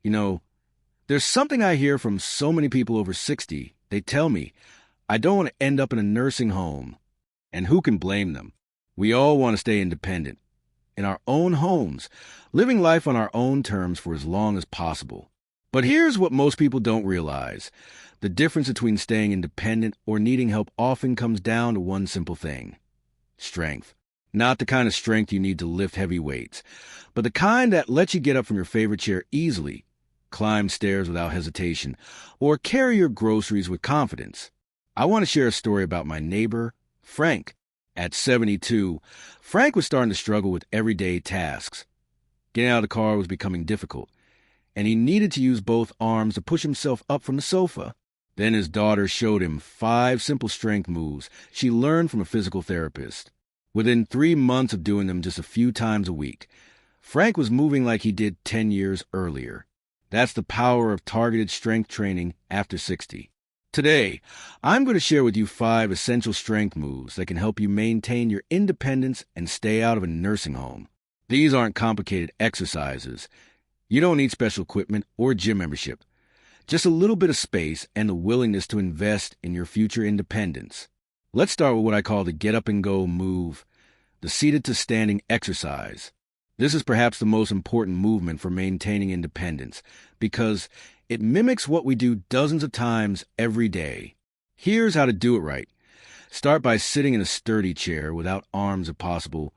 You know, there's something I hear from so many people over 60. They tell me, I don't want to end up in a nursing home. And who can blame them? We all want to stay independent, in our own homes, living life on our own terms for as long as possible. But here's what most people don't realize. The difference between staying independent or needing help often comes down to one simple thing: strength. Not the kind of strength you need to lift heavy weights, but the kind that lets you get up from your favorite chair easily, climb stairs without hesitation, or carry your groceries with confidence. I want to share a story about my neighbor, Frank. At 72, Frank was starting to struggle with everyday tasks. Getting out of the car was becoming difficult, and he needed to use both arms to push himself up from the sofa. Then his daughter showed him 5 simple strength moves she learned from a physical therapist. Within 3 months of doing them just a few times a week, Frank was moving like he did 10 years earlier. That's the power of targeted strength training after 60. Today, I'm going to share with you 5 essential strength moves that can help you maintain your independence and stay out of a nursing home. These aren't complicated exercises. You don't need special equipment or gym membership. Just a little bit of space and the willingness to invest in your future independence. Let's start with what I call the get up and go move, the seated to standing exercise. This is perhaps the most important movement for maintaining independence because it mimics what we do dozens of times every day. Here's how to do it right. Start by sitting in a sturdy chair without arms if possible,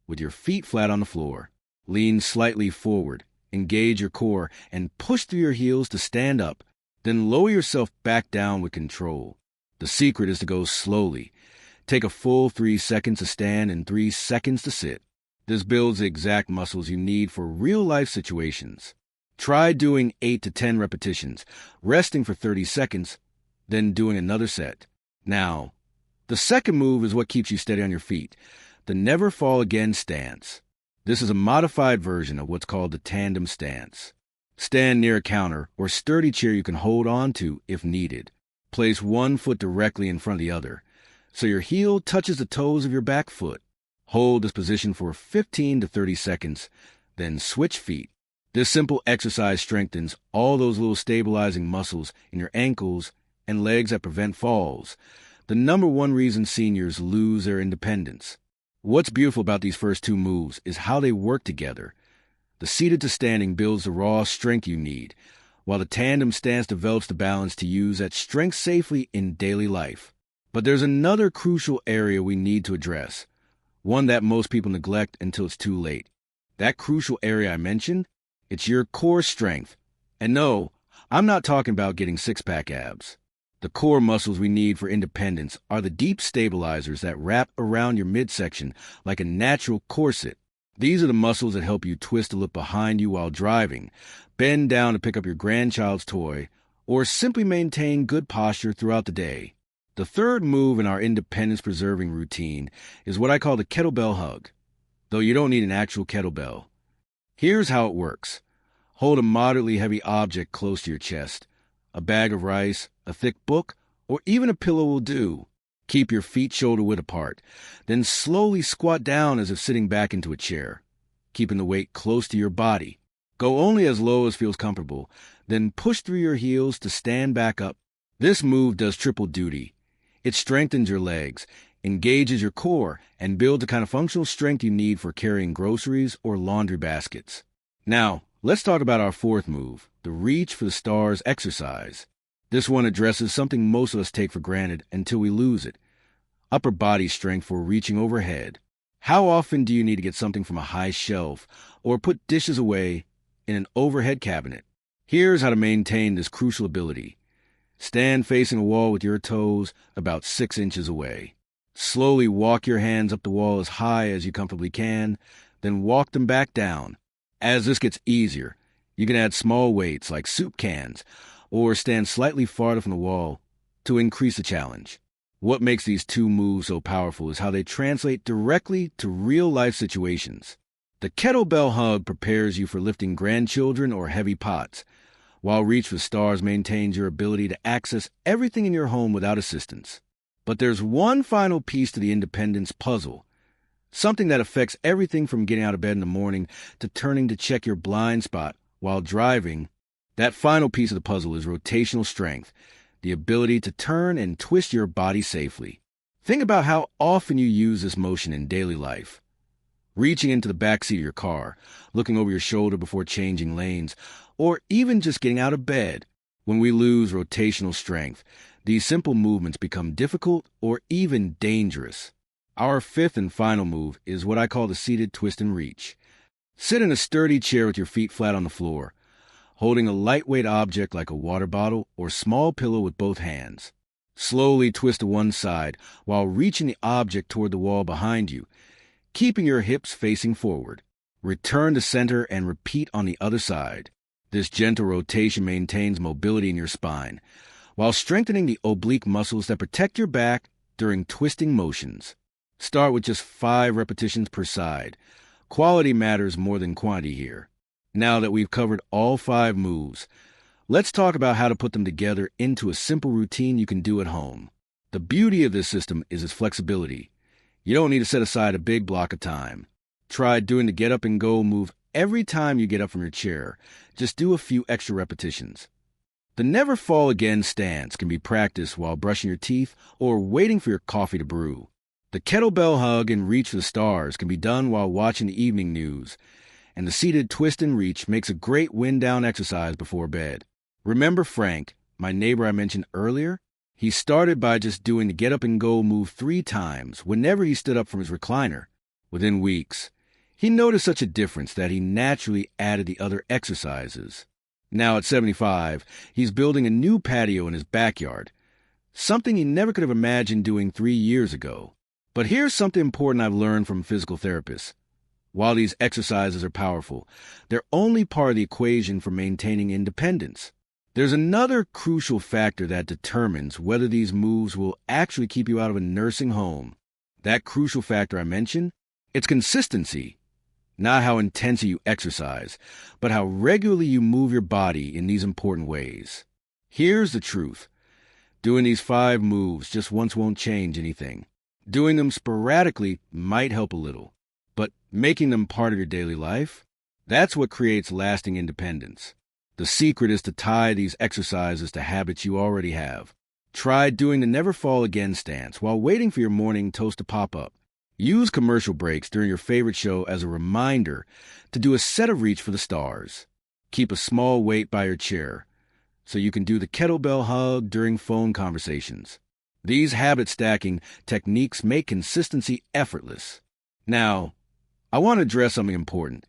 with your feet flat on the floor. Lean slightly forward, engage your core, and push through your heels to stand up. Then lower yourself back down with control. The secret is to go slowly. Take a full 3 seconds to stand and 3 seconds to sit. This builds the exact muscles you need for real-life situations. Try doing 8 to 10 repetitions, resting for 30 seconds, then doing another set. Now, the second move is what keeps you steady on your feet, the never fall again stance. This is a modified version of what's called the tandem stance. Stand near a counter or sturdy chair you can hold on to if needed. Place one foot directly in front of the other, so your heel touches the toes of your back foot. Hold this position for 15 to 30 seconds, then switch feet. This simple exercise strengthens all those little stabilizing muscles in your ankles and legs that prevent falls, the number one reason seniors lose their independence. What's beautiful about these first 2 moves is how they work together. The seated to standing builds the raw strength you need, while the tandem stance develops the balance to use that strength safely in daily life. But there's another crucial area we need to address, one that most people neglect until it's too late. That crucial area I mentioned, it's your core strength. And no, I'm not talking about getting six-pack abs. The core muscles we need for independence are the deep stabilizers that wrap around your midsection like a natural corset. These are the muscles that help you twist to look behind you while driving, bend down to pick up your grandchild's toy, or simply maintain good posture throughout the day. The third move in our independence-preserving routine is what I call the kettlebell hug, though you don't need an actual kettlebell. Here's how it works. Hold a moderately heavy object close to your chest. A bag of rice, a thick book, or even a pillow will do. Keep your feet shoulder-width apart. Then slowly squat down as if sitting back into a chair, keeping the weight close to your body. Go only as low as feels comfortable. Then push through your heels to stand back up. This move does triple duty. It strengthens your legs, engages your core, and builds the kind of functional strength you need for carrying groceries or laundry baskets. Now, let's talk about our fourth move, the reach for the stars exercise. This one addresses something most of us take for granted until we lose it: upper body strength for reaching overhead. How often do you need to get something from a high shelf or put dishes away in an overhead cabinet? Here's how to maintain this crucial ability. Stand facing a wall with your toes about 6 inches away. Slowly walk your hands up the wall as high as you comfortably can, then walk them back down. As this gets easier, you can add small weights like soup cans or stand slightly farther from the wall to increase the challenge. What makes these 2 moves so powerful is how they translate directly to real-life situations. The kettlebell hug prepares you for lifting grandchildren or heavy pots, while Reach for Stars maintains your ability to access everything in your home without assistance. But there's one final piece to the independence puzzle, something that affects everything from getting out of bed in the morning to turning to check your blind spot while driving That final piece of the puzzle is rotational strength, the ability to turn and twist your body safely. Think about how often you use this motion in daily life. Reaching into the backseat of your car, looking over your shoulder before changing lanes, or even just getting out of bed. When we lose rotational strength, these simple movements become difficult or even dangerous. Our fifth and final move is what I call the seated twist and reach. Sit in a sturdy chair with your feet flat on the floor, holding a lightweight object like a water bottle or small pillow with both hands. Slowly twist to one side while reaching the object toward the wall behind you, keeping your hips facing forward. Return to center and repeat on the other side. This gentle rotation maintains mobility in your spine, while strengthening the oblique muscles that protect your back during twisting motions. Start with just 5 repetitions per side. Quality matters more than quantity here. Now that we've covered all 5 moves, let's talk about how to put them together into a simple routine you can do at home. The beauty of this system is its flexibility. You don't need to set aside a big block of time. Try doing the get up and go move every time you get up from your chair. Just do a few extra repetitions. The never fall again stance can be practiced while brushing your teeth or waiting for your coffee to brew. The kettlebell hug and reach for the stars can be done while watching the evening news. And the seated twist and reach makes a great wind-down exercise before bed. Remember Frank, my neighbor I mentioned earlier? He started by just doing the get up and go move 3 times whenever he stood up from his recliner. Within weeks, he noticed such a difference that he naturally added the other exercises. Now at 75, he's building a new patio in his backyard, something he never could have imagined doing 3 years ago. But here's something important I've learned from physical therapists. While these exercises are powerful, they're only part of the equation for maintaining independence. There's another crucial factor that determines whether these moves will actually keep you out of a nursing home. That crucial factor I mentioned? It's consistency. Not how intensely you exercise, but how regularly you move your body in these important ways. Here's the truth. Doing these 5 moves just once won't change anything. Doing them sporadically might help a little. But making them part of your daily life, that's what creates lasting independence. The secret is to tie these exercises to habits you already have. Try doing the never fall again stance while waiting for your morning toast to pop up. Use commercial breaks during your favorite show as a reminder to do a set of reach for the stars. Keep a small weight by your chair so you can do the kettlebell hug during phone conversations. These habit stacking techniques make consistency effortless. Now, I want to address something important.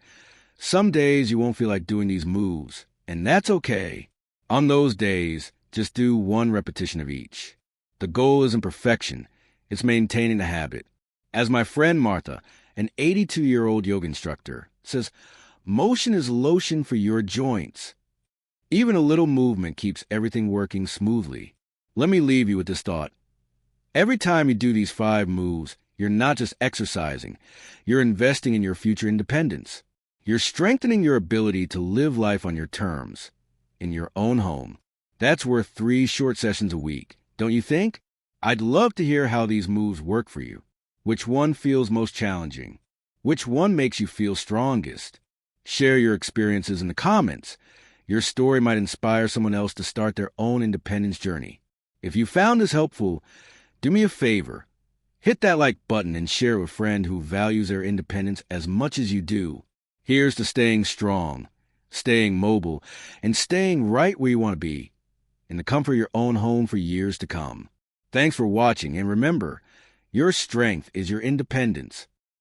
Some days you won't feel like doing these moves, and that's okay. On those days, just do 1 repetition of each. The goal isn't perfection, it's maintaining the habit. As my friend Martha, an 82-year-old yoga instructor, says, motion is lotion for your joints. Even a little movement keeps everything working smoothly. Let me leave you with this thought. Every time you do these 5 moves, you're not just exercising, you're investing in your future independence. You're strengthening your ability to live life on your terms, in your own home. That's worth 3 short sessions a week, don't you think? I'd love to hear how these moves work for you. Which one feels most challenging? Which one makes you feel strongest? Share your experiences in the comments. Your story might inspire someone else to start their own independence journey. If you found this helpful, do me a favor. Hit that like button and share with a friend who values their independence as much as you do. Here's to staying strong, staying mobile, and staying right where you want to be, in the comfort of your own home for years to come. Thanks for watching, and remember, your strength is your independence.